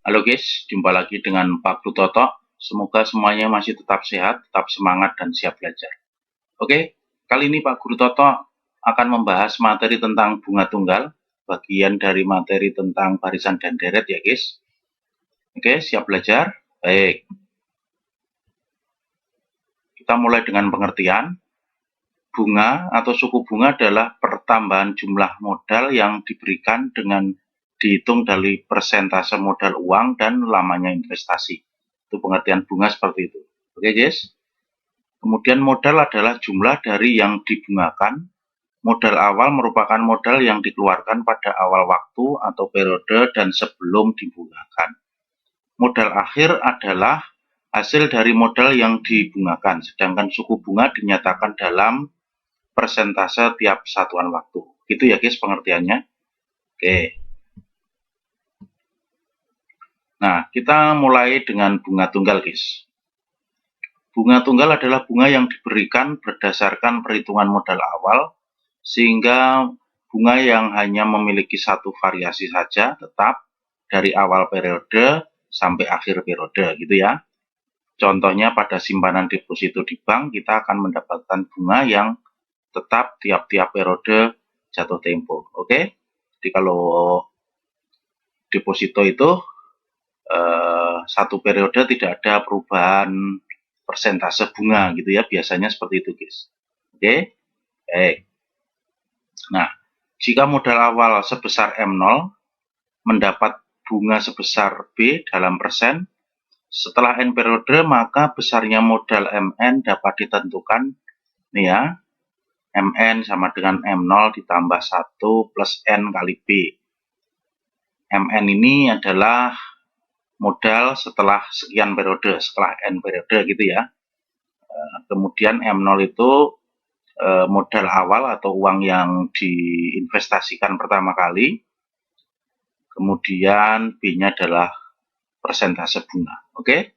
Halo guys, jumpa lagi dengan Pak Guru Toto. Semoga semuanya masih tetap sehat, tetap semangat, dan siap belajar. Oke, kali ini Pak Guru Toto akan membahas materi tentang bunga tunggal, bagian dari materi tentang barisan dan deret ya guys. Oke, siap belajar? Baik. Kita mulai dengan pengertian. Bunga atau suku bunga adalah pertambahan jumlah modal yang diberikan dengan dihitung dari persentase modal uang dan lamanya investasi. Itu pengertian bunga seperti itu. Oke guys. Kemudian modal adalah jumlah dari yang dibungakan. Modal awal merupakan modal yang dikeluarkan pada awal waktu atau periode dan sebelum dibungakan. Modal akhir adalah hasil dari modal yang dibungakan, sedangkan suku bunga dinyatakan dalam persentase tiap satuan waktu. Gitu ya guys pengertiannya. Oke. Nah, kita mulai dengan bunga tunggal guys. Bunga tunggal adalah bunga yang diberikan berdasarkan perhitungan modal awal, sehingga bunga yang hanya memiliki satu variasi saja tetap dari awal periode sampai akhir periode gitu ya. Contohnya pada simpanan deposito di bank, kita akan mendapatkan bunga yang tetap tiap-tiap periode jatuh tempo. Oke, jadi kalau deposito itu satu periode tidak ada perubahan persentase bunga gitu ya, biasanya seperti itu guys. Oke, baik. Nah, jika modal awal sebesar M0 mendapat bunga sebesar B dalam persen, setelah N periode maka besarnya modal MN dapat ditentukan nih ya, MN sama dengan M0 ditambah 1 plus N kali B. MN ini adalah modal setelah sekian periode, setelah N periode gitu ya. Kemudian M0 itu modal awal atau uang yang diinvestasikan pertama kali. Kemudian B-nya adalah persentase bunga. Oke?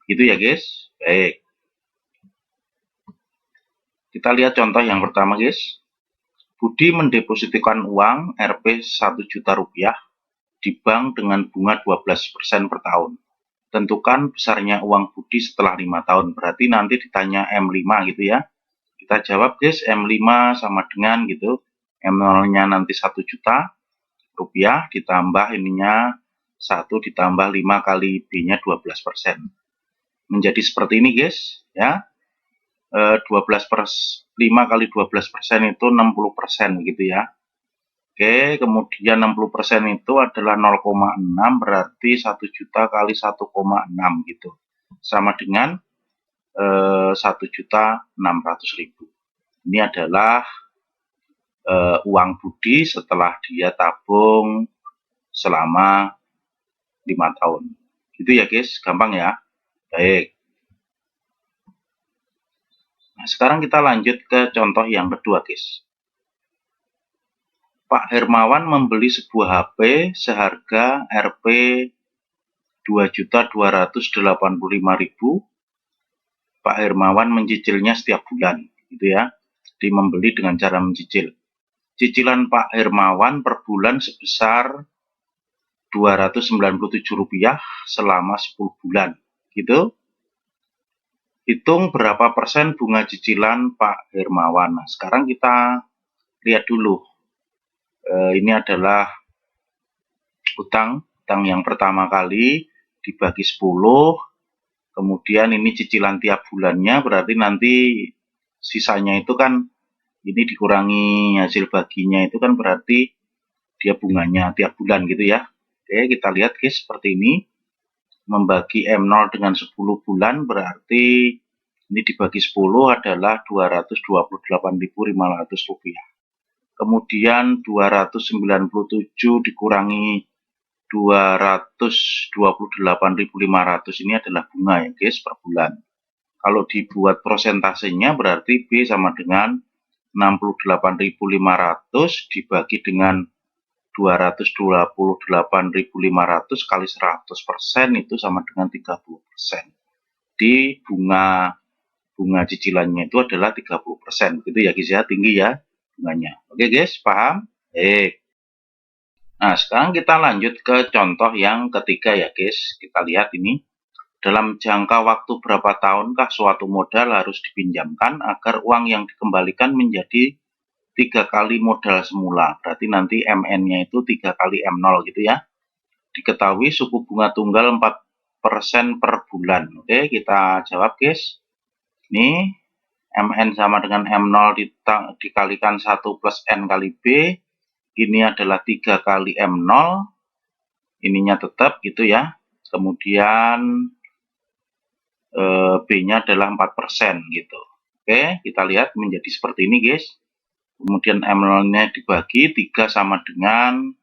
Gitu ya guys. Baik. Kita lihat contoh yang pertama guys. Budi mendepositikan uang Rp 1 juta rupiah di bank dengan bunga 12% per tahun. Tentukan besarnya uang Budi setelah 5 tahun. Berarti nanti ditanya M5 gitu ya. Kita jawab guys, M5 sama dengan gitu. M0-nya nanti 1 juta rupiah ditambah ininya 1 ditambah 5 kali B-nya 12%. Menjadi seperti ini guys ya. 5 kali 12% itu 60% gitu ya. Oke, kemudian 60% itu adalah 0,6, berarti 1 juta kali 1,6 gitu. Sama dengan 1.600.000. Ini adalah uang Budi setelah dia tabung selama 5 tahun. Gitu ya guys, gampang ya. Baik. Nah, sekarang kita lanjut ke contoh yang kedua guys. Pak Hermawan membeli sebuah HP seharga Rp 2.285.000. Pak Hermawan mencicilnya setiap bulan, gitu ya. Jadi membeli dengan cara mencicil. Cicilan Pak Hermawan per bulan sebesar Rp297 selama 10 bulan, gitu. Hitung berapa persen bunga cicilan Pak Hermawan. Nah, sekarang kita lihat dulu. Ini adalah utang yang pertama kali dibagi 10, kemudian ini cicilan tiap bulannya, berarti nanti sisanya itu kan ini dikurangi hasil baginya itu kan berarti dia bunganya tiap bulan gitu ya. Oke, kita lihat guys seperti ini. Membagi M0 dengan 10 bulan berarti ini dibagi 10 adalah Rp228.500. Kemudian 297 dikurangi 228.500 ini adalah bunga ya guys per bulan. Kalau dibuat prosentasenya berarti B sama dengan 68.500 dibagi dengan 228.500 kali 100% itu sama dengan 30%. Di bunga cicilannya itu adalah 30%. Gitu ya guys ya, tinggi ya bunganya. Oke guys, paham? Nah, sekarang kita lanjut ke contoh yang ketiga ya guys. Kita lihat ini. Dalam jangka waktu berapa tahunkah suatu modal harus dipinjamkan agar uang yang dikembalikan menjadi 3 kali modal semula. Berarti nanti MN-nya itu 3 kali M0 gitu ya. Diketahui suku bunga tunggal 4% per bulan. Oke, kita jawab guys. Ini MN sama dengan M0 dikalikan 1 plus N kali B. Ini adalah 3 kali M0. Ininya tetap gitu ya. Kemudian B-nya adalah 4% gitu. Oke, kita lihat menjadi seperti ini guys. Kemudian M0-nya dibagi 3 sama dengan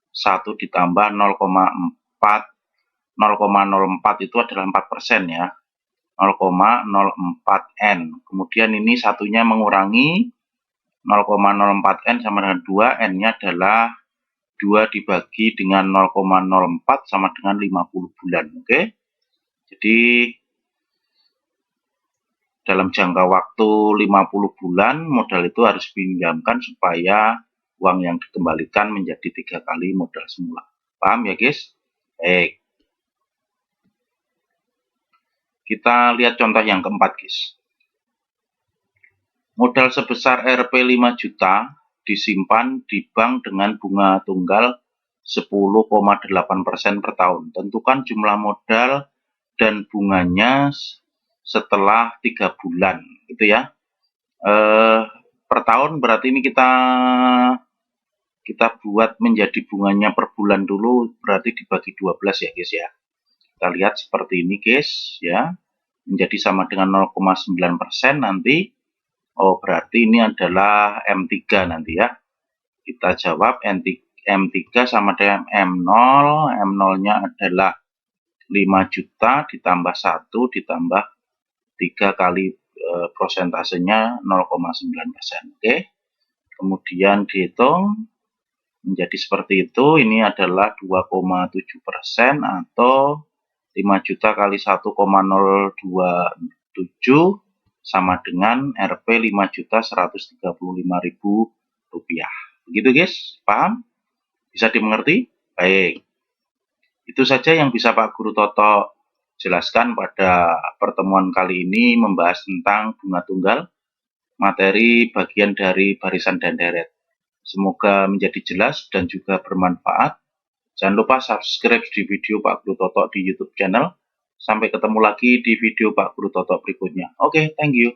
1 ditambah 0,4. 0,04 itu adalah 4% ya. 0,04 N. Kemudian ini satunya mengurangi 0,04 N sama dengan 2. N-nya adalah 2 dibagi dengan 0,04 sama dengan 50 bulan. Oke. Jadi dalam jangka waktu 50 bulan modal itu harus dipinjamkan supaya uang yang dikembalikan menjadi 3 kali modal semula. Paham ya guys? Baik. Kita lihat contoh yang keempat guys. Modal sebesar Rp 5 juta disimpan di bank dengan bunga tunggal 10,8% per tahun. Tentukan jumlah modal dan bunganya setelah 3 bulan gitu ya. Per tahun berarti ini kita buat menjadi bunganya per bulan dulu, berarti dibagi 12 ya guys ya. Kita lihat seperti ini guys ya, menjadi sama dengan 0,9% nanti. Oh, berarti ini adalah M3 nanti ya. Kita jawab M3 sama dengan M0. M0-nya adalah 5 juta ditambah 1 ditambah 3 kali prosentasenya 0,9%. Oke. Kemudian dihitung menjadi seperti itu. Ini adalah 2,7% atau 5 juta kali 1,027 sama dengan Rp 5.135.000 rupiah. Begitu guys, paham? Bisa dimengerti? Baik. Itu saja yang bisa Pak Guru Toto jelaskan pada pertemuan kali ini membahas tentang bunga tunggal, materi bagian dari barisan dan deret. Semoga menjadi jelas dan juga bermanfaat. Jangan lupa subscribe di video Pak Guru Toto di YouTube channel. Sampai ketemu lagi di video Pak Guru Toto berikutnya. Oke, thank you.